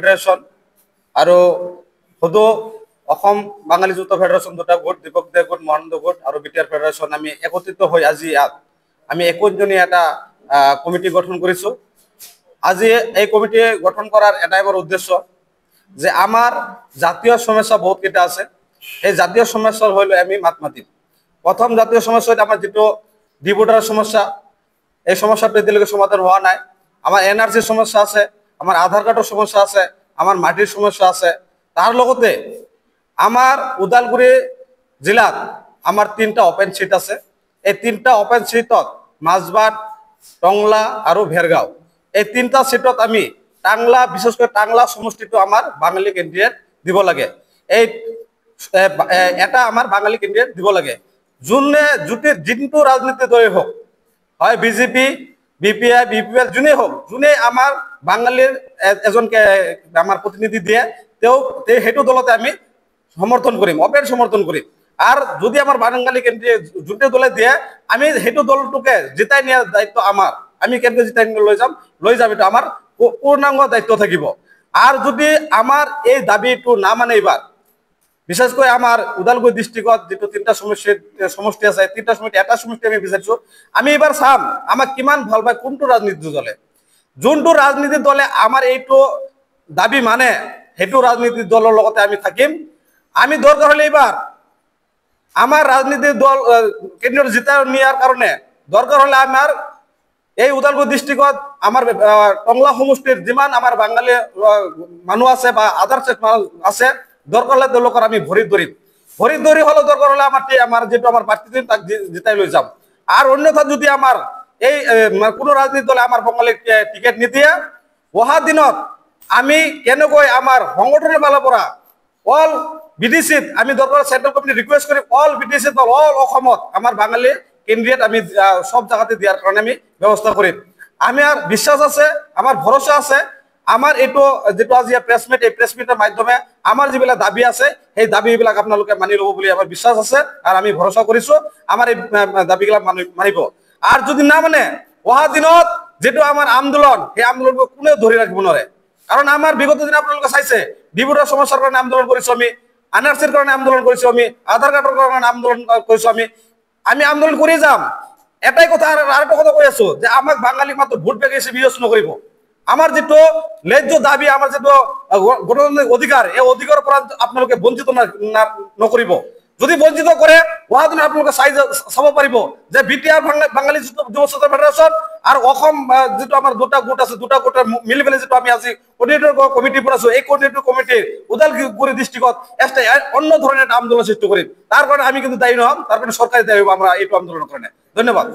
ফেডাৰেশন আৰু সদৌ অসম বাঙালী যুক্ত ফেডাৰেশন দুটা গোট, দীপক দে গোট, মহানন্দ গোট আৰু বিটিআৰ ফেডাৰেশন আমি একত্ৰিত হৈ আজি ইয়াত আমি 21 জনীয়া এটা কমিটি গঠন কৰিছো। আজি এই কমিটি গঠন কৰাৰ এটাই বৰ উদ্দেশ্য যে আমাৰ জাতীয় সমস্যা বহুত কেইটা আছে, এই জাতীয় সমস্যাৰ হইলে আমি মাত মাতিম। প্ৰথম জাতীয় সমস্যা আমাৰ যেটো ডিভোটাৰ সমস্যা, এই সমস্যাটো এতিয়ালৈকে সমাধান হোৱা নাই। আমাৰ এনআৰসি সমস্যা আছে, আমাৰ আধাৰ কাৰ্ডৰ সমস্যা আছে, আমাৰ মাটিৰ সমস্যা আছে। তাৰ লগতে আমাৰ ওদালগুৰি জিলাত আমাৰ 3টা ওপেন সিট আছে। এই 3টা ওপেন সিটত মাজবাট, টংলা আৰু ভেৰগাঁও, এই 3টা সিটত আমি টাংলা, বিশেষকৈ টাংলা সমষ্টিটো আমাৰ বাঙালী কেন্দ্ৰীয় দিব লাগে। এই এটা আমাৰ বাঙালী কেন্দ্ৰীয় দিব লাগে। যোনে যিটো ৰাজনীতি দলে হোক, হয় বিজেপি, বিপিআই, বিপিএল, যোনে হোক, যোনে আমাৰ বাঙালীৰ এজনকে আমাৰ প্ৰতিনিধি দিয়ে, সেইটো দলতে আমি সমৰ্থন কৰিম, অপেন সমৰ্থন কৰিম। আৰু যদি আমাৰ বাঙালী কেন্দ্ৰীয় যোনটো দলে দিয়ে, আমি সেইটো দলটোকে জিতাই নিয়াৰ দায়িত্ব আমাৰ। আমি কেনেকৈ জিতাই লৈ যাম এইটো আমাৰ পূৰ্ণাংগ দায়িত্ব থাকিব। আৰু যদি আমাৰ এই দাবীটো না মানে এইবাৰ, বিশেষকৈ আমাৰ ওদালগুৰি ডিষ্ট্ৰিক্টত যেটো 3টা সমষ্টি আছে, 3টা সমষ্টি এটা সমষ্টি আমি বিচাৰিছো, আমি এবাৰ চাম আমাক কিমান ভাল পায় কোনটো ৰাজনীতি দলে। যোনটো ৰাজনীতি দলে আমাৰ এইটো দাবী মানে, সেইটো ৰাজনীতি দলৰ লগতে আমি থাকিম। আমি দৰকাৰ হলে এইবাৰ আমাৰ ৰাজনীতি দল কেন্দ্ৰীয় জিতাই নিয়াৰ কাৰণে দৰকাৰ হলে আমাৰ এই ওদালগুৰি ডিষ্ট্ৰিক্টত আমাৰ টংলা সমষ্টিৰ যিমান আমাৰ বাঙালী মানুহ আছে বা আদাৰ আছে, দৰকাৰ হলে তেওঁলোকৰ আমি ভৰিত ধৰি হলেও দৰকাৰ হলে আমাৰ যেটো আমাৰ প্ৰাৰ্থী দিম তাক জিতাই লৈ যাম। আর অন্যথা যদি আমার এই কোনো রাজনীতি দলে আমার বাঙালিক টিকেট নিদিয়ে, অহা দিনত আমি কেনেকৈ আমার সংগঠনের ফালৰ পৰা অল বিডিসিত আমি দরকার সেন্ট্রাল কমিটি রিকোয়েস্ট করি অল বিডিসিত অল অসমত আমার বাঙালি কেন্দ্রীয়ত আমি সব জায়গাতে দিয়ার কারণে আমি ব্যবস্থা করি। আমি আর বিশ্বাস আছে, আমার ভরসা আছে, আমার এইটো যেটো আজি প্ৰেছ মিট, এই প্ৰেছ মিটৰ মাধ্যমে আমাৰ যিবিলাক দাবী আছে সেই দাবীবিলাক আপোনালোকে মানি ল'ব বুলি আমাৰ বিশ্বাস আছে আৰু আমি ভৰসা কৰিছো আমাৰ এই দাবীবিলাক মানিব। আৰু যদি না মানে অহা দিনত যেটো আমাৰ আন্দোলন, সেই আন্দোলনক কোনেও ধৰি ৰাখিব নোৱাৰে। কাৰণ আমাৰ বিগত দিন আপোনালোকে চাইছে ডিভোটাৰ সমস্যাৰ কাৰণে আন্দোলন কৰিছো আমি, এনআৰসিৰ কাৰণে আন্দোলন কৰিছো আমি, আধাৰ কাৰ্ডৰ কাৰণে আন্দোলন কৰিছো আমি আন্দোলন কৰি যাম। এটাই কথা আৰু এটা কথা কৈ আছো যে আমাক বাঙালী মাত্ৰ ভোট বেগ হিচাপে ইউজ নকৰিব। আমাৰ যেটো ন্যায্য দাবী, আমাৰ যেটো গণতান্ত্ৰিক অধিকাৰ, এই অধিকাৰেৰ পৰা আপোনালোকে বঞ্চিত নকৰিব। যদি বঞ্চিত কৰে, অহা দিন আপোনালোকে চাব পাৰিব যে বিটিআৰ বাঙালী যুৱ ছাত্ৰ ফেডাৰেশন আৰু অসম যেটো আমাৰ দুটা গোট আছে, দুটা গোটৰ মিলি পেলাই যেটো আমি আজি কোঅৰ্ডিনেটৰ কমিটি বনাইছো, এই কোঅৰ্ডিনেটৰ কমিটি ওদালগুৰি ডিস্ট্রিক্টত একটা অন্য ধরনের একটা আন্দোলন সৃষ্টি করিম। তার কারণে আমি কিন্তু দায়ী নহম, তার কারণে সরকারি দায়ী হব আমরা এইটো আন্দোলনের কারণে। ধন্যবাদ।